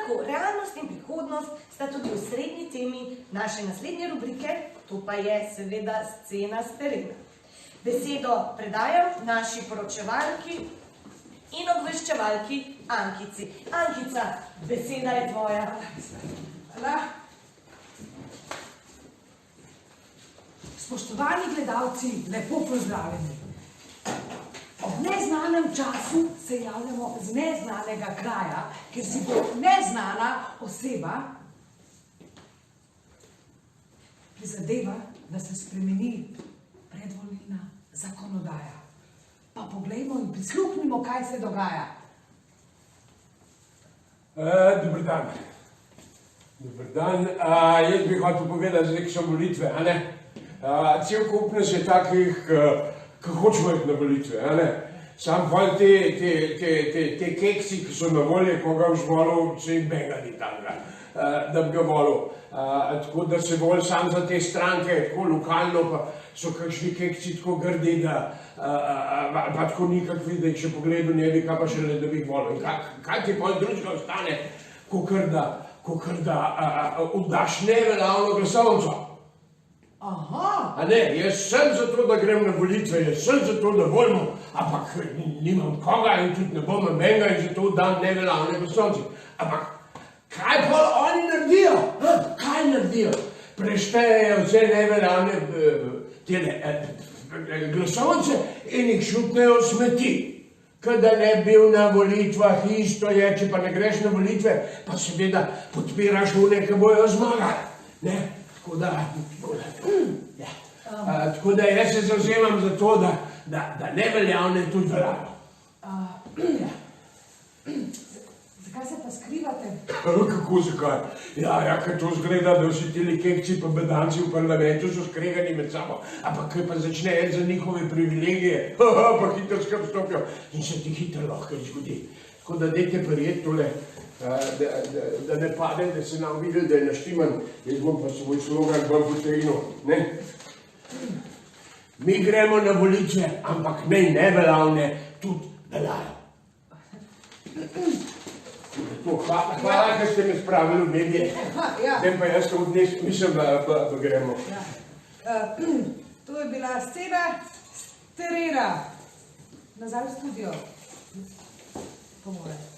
tako, realnost in prihodnost sta tudi v srednji temi naše naslednje rubrike, to pa je seveda scena s terena. Besedo predajam naši poročevalki in obveščevalki Ankici. Ankica, beseda je tvoja. Hvala. Spoštovani gledalci, lepo pozdravljeni. Ob neznanem času se javljamo z neznanega kraja, ker si bo neznana oseba prizadeva, da se spremeni predvolilna zakonodaja. Pa poglejmo in prisluhnimo, kaj se dogaja. Dober dan. Dober dan. Jaz bi hotel povedati, da so volitve, a ne? Cel kup nas je takih, ki hočemo iti na volitve, a ne? Sam pa te keksi, ki so na volje, ko ga boš volil, se jim benga ni takega, da bi ga volil. Tako da se bolj sam za te stranke, tako lokalno, pa so kakšni keksi tako grdi, da pa tako nikak vidi, če pogledal ne bi, kaj pa šele, da bi jih volil. Kaj ti pa drugega ostane, kakor da vdaš neveljavno glasovnico? Aha! A ne, jaz sem za to, da grem na volitve, jaz sem za to, da volimo, ampak nimam koga in tudi ne bom nobenega in zato dam neveljavne glasovnice. Ampak kaj pa oni naredijo? Kaj naredijo? Preštejejo vse neveljavne glasovnice in jih šutnejo v smeti. Kada ne bil na volitvah, isto je, če pa ne greš na volitve, pa seveda podpiraš one, ki bojo zmagali. Ne? Tako da jaz se zavzemam za to, da neveljavne tudi veljajo. Zakaj se pa skrivate? Kako zakaj? Ja, ker to zgleda, da vsi tili kekci pa bedanci v parlamentu so skregani med sabo, ampak kaj pa začne eti za njihove privilegije, pa hitro skrb stopijo in se ti hitro lahko zgodi. Tako da dajte prijeti tole, da ne pade, da se nam videli, da je naštiman, jaz bom pa svoj slogan bolj potregnil, ne? Mi gremo na volitve, ampak neveljavne tudi veljajo. Hvala, ker ste me spravili v medije. Zdaj pa jaz to odnes, mislim, da gremo. To je bila scena s terena. Nazaj v studio. Po moje.